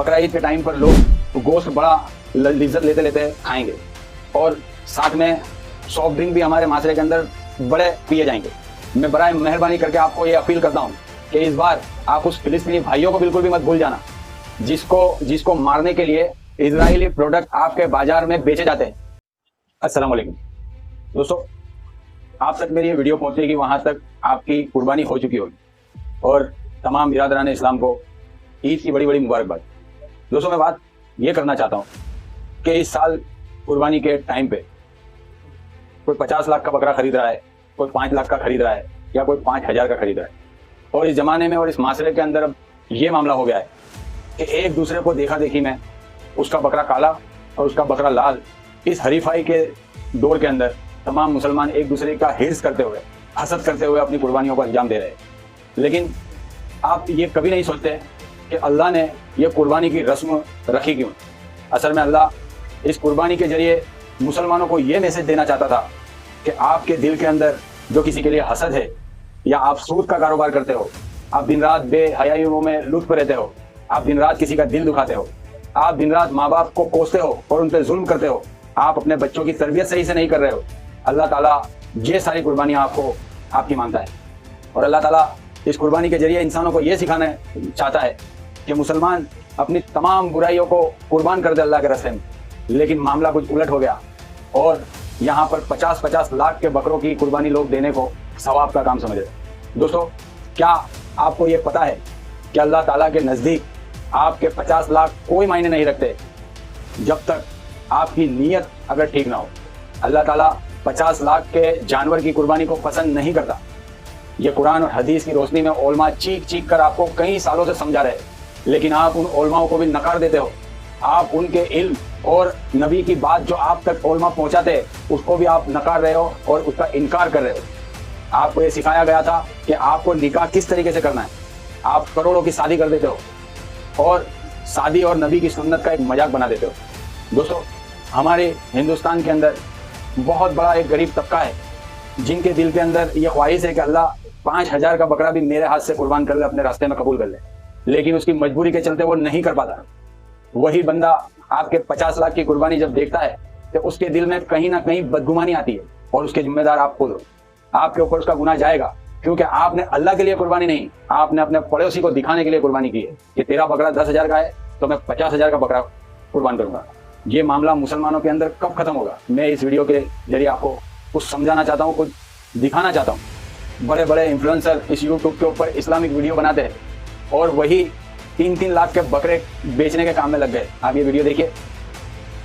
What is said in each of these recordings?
बकरा ईद के टाइम पर लोग गोश्त बड़ा लिज्जत लेते लेते खाएंगे और साथ में सॉफ्ट ड्रिंक भी हमारे माशरे के अंदर बड़े पिए जाएंगे। मैं बड़ा मेहरबानी करके आपको ये अपील करता हूँ कि इस बार आप उस फिलिस्तीनी भाइयों को बिल्कुल भी मत भूल जाना जिसको मारने के लिए इजरायली प्रोडक्ट आपके बाजार में बेचे जाते हैं। अस्सलाम वालेकुम दोस्तों, आप तक मेरी ये वीडियो पहुंचेगी, वहां तक आपकी कुर्बानी हो चुकी होगी और तमाम बिरादरान इस्लाम को ईद की बड़ी बड़ी मुबारकबाद। दोस्तों, मैं बात ये करना चाहता हूँ कि इस साल कुर्बानी के टाइम पे कोई 50 लाख का बकरा खरीद रहा है, कोई 5 लाख का खरीद रहा है या कोई 5,000 का खरीद रहा है। और इस जमाने में और इस माशरे के अंदर अब ये मामला हो गया है कि एक दूसरे को देखा देखी में उसका बकरा काला और उसका बकरा लाल, इस हरीफाई के दौर के अंदर तमाम मुसलमान एक दूसरे का हिर्स करते हुए, हसद करते हुए अपनी कुर्बानियों को अंजाम दे रहे हैं। लेकिन आप ये कभी नहीं सोचते कि अल्लाह ने ये कुर्बानी की रस्म रखी क्यों। असल में अल्लाह इस कुर्बानी के जरिए मुसलमानों को ये मैसेज देना चाहता था कि आपके दिल के अंदर जो किसी के लिए हसद है, या आप सूद का कारोबार करते हो, आप दिन रात बेहयाइयों में लुत्फ रहते हो, आप दिन रात किसी का दिल दुखाते हो, आप दिन रात माँ बाप को कोसते हो और उन पर जुल्म करते हो, आप अपने बच्चों की तरबियत सही से नहीं कर रहे हो, अल्लाह ताला ये सारी कुर्बानियाँ आपको आपकी मांगता है। और अल्लाह ताला इस कुर्बानी के जरिए इंसानों को ये सिखाना चाहता है कि मुसलमान अपनी तमाम बुराइयों को कुर्बान कर दे अल्लाह के रास्ते में। लेकिन मामला कुछ उलट हो गया और यहाँ पर 50-50 लाख के बकरों की कुर्बानी लोग देने को सवाब का काम समझ रहे। दोस्तों, क्या आपको ये पता है कि अल्लाह ताला के नज़दीक आपके 50 लाख कोई मायने नहीं रखते जब तक आपकी नीयत अगर ठीक ना हो। अल्लाह ताला 50 लाख के जानवर की कुर्बानी को पसंद नहीं करता। ये कुरान और हदीस की रोशनी में उलमा चीख चीख कर आपको कई सालों से समझा रहे, लेकिन आप उन उलमाओं को भी नकार देते हो। आप उनके इल्म और नबी की बात जो आप तक उलमा पहुंचाते उसको भी आप नकार रहे हो और उसका इनकार कर रहे हो। आपको ये सिखाया गया था कि आपको निकाह किस तरीके से करना है। आप करोड़ों की शादी कर देते हो और शादी और नबी की सुन्नत का एक मजाक बना देते हो। दोस्तों, हमारे हिंदुस्तान के अंदर बहुत बड़ा एक गरीब तबका है जिनके दिल के अंदर ये ख्वाहिश है कि अल्लाह 5,000 का बकरा भी मेरे हाथ से कुर्बान कर ले, अपने रास्ते में कबूल कर ले, लेकिन उसकी मजबूरी के चलते वो नहीं कर पाता। वही बंदा आपके 50 लाख की कुर्बानी जब देखता है तो उसके दिल में कहीं ना कहीं बदगुमानी आती है और उसके जिम्मेदार आप खुद हो। आपके ऊपर उसका गुनाह जाएगा क्योंकि आपने अल्लाह के लिए कुर्बानी नहीं, आपने अपने पड़ोसी को दिखाने के लिए कुर्बानी की है कि तेरा बकरा 10,000 का है तो मैं 50,000 का बकरा कुर्बान करूंगा। ये मामला मुसलमानों के अंदर कब खत्म होगा? मैं इस वीडियो के जरिए आपको कुछ समझाना चाहता हूँ, कुछ दिखाना चाहता हूँ। बड़े बड़े इन्फ्लुएंसर इस यूट्यूब के ऊपर इस्लामिक वीडियो बनाते हैं और वही 3-3 लाख के बकरे बेचने के काम में लग गए। आप ये वीडियो देखिए।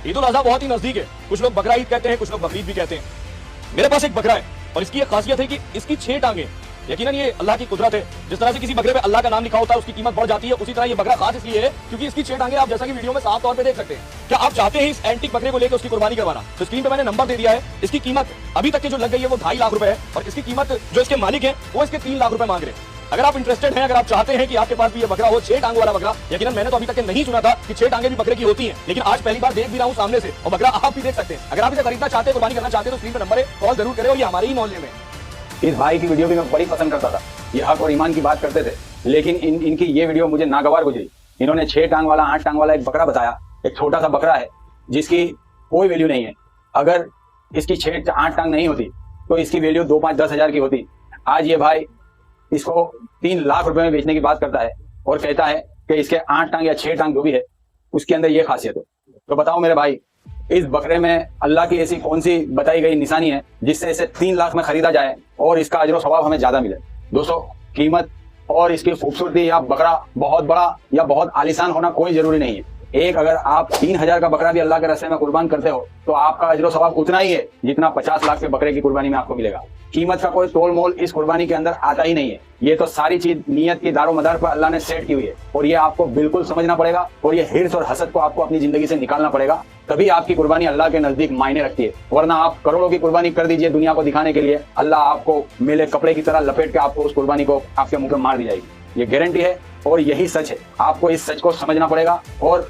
ईद उल अज़हा बहुत ही नजदीक है। कुछ लोग बकरा ईद कहते हैं, कुछ लोग बकरीद भी कहते हैं। मेरे पास एक बकरा है और इसकी एक खासियत है कि इसकी 6 टांगे। यकीनन ये अल्लाह की कुदरत है। जिस तरह से किसी बकरे पे अल्लाह का नाम लिखा होता है उसकी कीमत बढ़ जाती है, उसी तरह ये बकरा खास इसलिए है क्योंकि इसकी 6 टांगे आप जैसा कि वीडियो में साफ तौर पे देख सकते हैं। क्या आप चाहते हैं इस एंटीक बकरे को लेकर उसकी कुर्बानी करवाना? तो स्क्रीन पे मैंने नंबर दे दिया है। इसकी कीमत अभी तक की जो लग गई है वो 2.5 लाख रुपए है और इसकी कीमत जो इसके मालिक है वो इसके 3 लाख रुपए मांग रहे हैं। अगर आप इंटरेस्टेड हैं, अगर आप चाहते हैं कि आपके पास भी ये बकरा हो, 6 टांगों वाला बकरा, यकीनन मैंने तो अभी तक नहीं सुना था कि 6 टांगे भी बकरे की होती हैं, लेकिन आज पहली बार देख भी रहा हूं सामने से और बकरा आप भी देख सकते हैं। अगर आप इसे खरीदना चाहते हैं, कुर्बानी करना चाहते हैं तो स्क्रीन पे नंबर है, कॉल जरूर करें। और ये हमारे ही मोहल्ले में इस भाई की वीडियो भी मैं बड़ी पसंद करता था। ये हक और ईमान की बात करते थे, लेकिन इनकी ये वीडियो मुझे नागवार गुजरी। इन्होंने 6 टांग वाला 8 टांग वाला एक बकरा बताया, एक छोटा सा बकरा है जिसकी कोई वैल्यू नहीं है। अगर इसकी 6-8 टांग नहीं होती तो इसकी वैल्यू 2, 5, 10 हजार की होती। आज ये भाई इसको 3 लाख रुपए में बेचने की बात करता है और कहता है कि इसके 8 टांग या 6 टांग जो भी है उसके अंदर ये खासियत है। तो बताओ मेरे भाई, इस बकरे में अल्लाह की ऐसी कौन सी बताई गई निशानी है जिससे इसे 3 लाख में खरीदा जाए और इसका अजर सवाब हमें ज्यादा मिले? दोस्तों, कीमत और इसकी खूबसूरती या बकरा बहुत बड़ा या बहुत आलीशान होना कोई जरूरी नहीं है। एक अगर आप 3,000 का बकरा भी अल्लाह के रास्ते में कुर्बान करते हो तो आपका अजर सवाब उतना ही है जितना 50 लाख के बकरे की कुर्बानी में आपको मिलेगा। कीमत का कोई तोल मोल इस कुर्बानी के अंदर आता ही नहीं है। ये तो सारी चीज नियत की दारोमदार पर अल्लाह ने सेट की हुई है और ये आपको बिल्कुल समझना पड़ेगा और ये हिर्स और हसद को आपको अपनी जिंदगी से निकालना पड़ेगा, तभी आपकी कुर्बानी अल्लाह के नजदीक मायने रखती है। वरना आप करोड़ों की कुर्बानी कर दीजिए दुनिया को दिखाने के लिए, अल्लाह आपको मेले कपड़े की तरह लपेट के आपको उस कुर्बानी को आपके मुंह पे मार दी जाएगी। ये गारंटी है और यही सच है। आपको इस सच को समझना पड़ेगा और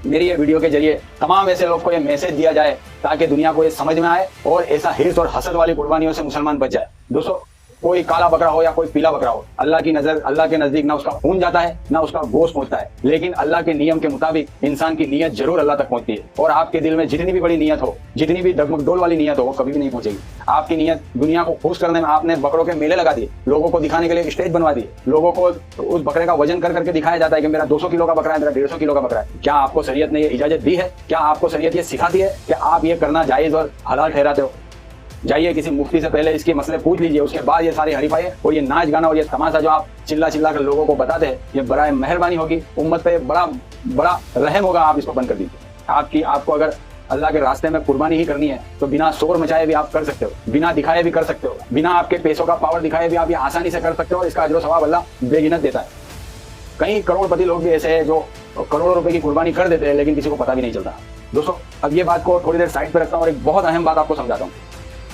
मेरी ये वीडियो के जरिए तमाम ऐसे लोग को ये मैसेज दिया जाए ताकि दुनिया को ये समझ में आए और ऐसा हिर्स और हसद वाली कुर्बानियों से मुसलमान बच जाए। दोस्तों, कोई काला बकरा हो या कोई पीला बकरा हो, अल्लाह की नजर, अल्लाह के नजदीक ना उसका खून जाता है ना उसका गोश्त पहुंचता है, लेकिन अल्लाह के नियम के मुताबिक इंसान की नीयत जरूर अल्लाह तक पहुंचती है। और आपके दिल में जितनी भी बड़ी नीयत हो, जितनी भी डगमगडोल वाली नीयत हो, वो कभी भी नहीं पहुंचेगी। आपकी नीयत दुनिया को खुश करने में, आपने बकरों के मेले लगा दिए, लोगों को दिखाने के लिए स्टेज बनवा दिए, लोगों को उस बकरे का वजन कर करके दिखाया जाता है कि मेरा 200 किलो का बकरा है, मेरा 150 किलो का बकरा है। क्या आपको शरीयत ने ये इजाजत दी है? क्या आपको शरीयत ये सिखाती है कि आप ये करना जायज और हलाल ठहराते हो? जाइए किसी मुफ्ती से पहले इसके मसले पूछ लीजिए, उसके बाद ये सारी हरीफाई और ये नाच गाना और ये तमाशा जो आप चिल्ला चिल्ला कर लोगों को बताते हैं, ये बड़ा मेहरबानी होगी, उम्मत पे बड़ा बड़ा रहम होगा, आप इसको बंद कर दीजिए। आपको अगर अल्लाह के रास्ते में कुर्बानी ही करनी है तो बिना शोर मचाए भी आप कर सकते हो, बिना दिखाए भी कर सकते हो, बिना आपके पैसों का पावर दिखाए भी आप ये आसानी से कर सकते हो, और इसका अजर सवाब अल्लाह बेगिनत देता है। कई करोड़पति लोग भी ऐसे हैं जो करोड़ों रुपए की कुर्बानी कर देते हैं लेकिन किसी को पता भी नहीं चलता। दोस्तों, अब ये बात को थोड़ी देर साइड पे रखता हूँ और एक बहुत अहम बात आपको समझाता हूँ।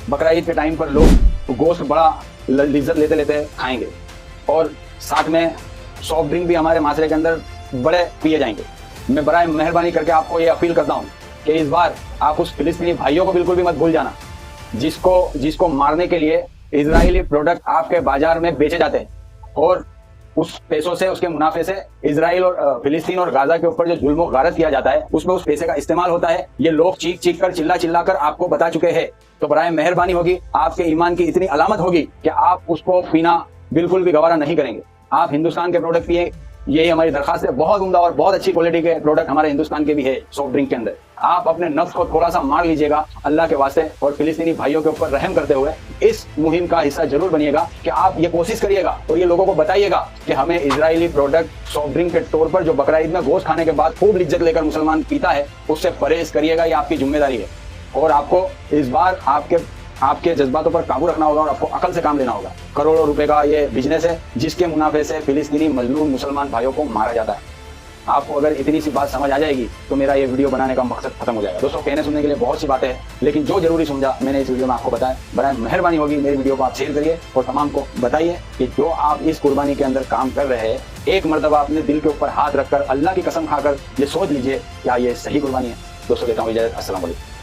बकरा ईद के टाइम पर लोग गोश्त बड़ा लिज्जत लेते लेते खाएंगे और साथ में सॉफ्ट ड्रिंक भी हमारे माशरे के अंदर बड़े पिए जाएंगे। मैं बड़ा मेहरबानी करके आपको ये अपील करता हूँ कि इस बार आप उस फिलिस्तीनी भाइयों को बिल्कुल भी मत भूल जाना जिसको मारने के लिए इजरायली प्रोडक्ट आपके बाजार में बेचे जाते हैं, और उस पैसों से, उसके मुनाफे से इजराइल और फिलिस्तीन और गाजा के ऊपर जो जुल्म और गारत किया जाता है उसमें उस पैसे का इस्तेमाल होता है। ये लोग चीख चीख कर, चिल्ला चिल्ला कर आपको बता चुके हैं। तो बराए मेहरबानी होगी, आपके ईमान की इतनी अलामत होगी कि आप उसको पीना बिल्कुल भी गवारा नहीं करेंगे। आप हिंदुस्तान के प्रोडक्ट पिए, यही हमारी दरखास्त है। बहुत उम्दा और बहुत अच्छी क्वालिटी के प्रोडक्ट हमारे हिंदुस्तान के भी है सॉफ्ट ड्रिंक के अंदर। आप अपने नफ्स को थोड़ा सा मार लीजिएगा अल्लाह के वास्ते, और फिलिस्तीनी भाइयों के ऊपर रहम करते हुए इस मुहिम का हिस्सा जरूर बनिएगा कि आप ये कोशिश करिएगा और ये लोगों को बताइएगा कि हमें इजरायली प्रोडक्ट सॉफ्ट ड्रिंक के तौर पर जो बकरा ईद में गोश्त खाने के बाद खूब लिज्जत लेकर मुसलमान पीता है उससे परहेज करिएगा। ये आपकी जिम्मेदारी है, और आपको इस बार आपके जज्बातों पर काबू रखना होगा और आपको अकल से काम लेना होगा। करोड़ों रुपए का ये बिजनेस है जिसके मुनाफे से फिलिस्तीनी मजलूम मुसलमान भाइयों को मारा जाता है। आपको अगर इतनी सी बात समझ आ जाएगी तो मेरा ये वीडियो बनाने का मकसद खत्म हो जाएगा। दोस्तों, कहने सुनने के लिए बहुत सी बातें हैं, लेकिन जो जरूरी समझा मैंने इस वीडियो में आपको बताया। बड़ा मेहरबानी होगी मेरी वीडियो को आप शेयर करिए और तमाम को बताइए कि जो आप इस कुर्बानी के अंदर काम कर रहे हैं, एक मरतबा अपने दिल के ऊपर हाथ रखकर अल्लाह की कसम खाकर ये सोच लीजिए क्या ये सही कुर्बानी है। दोस्तों, देता हूँ इजाजत। अस्सलाम वालेकुम।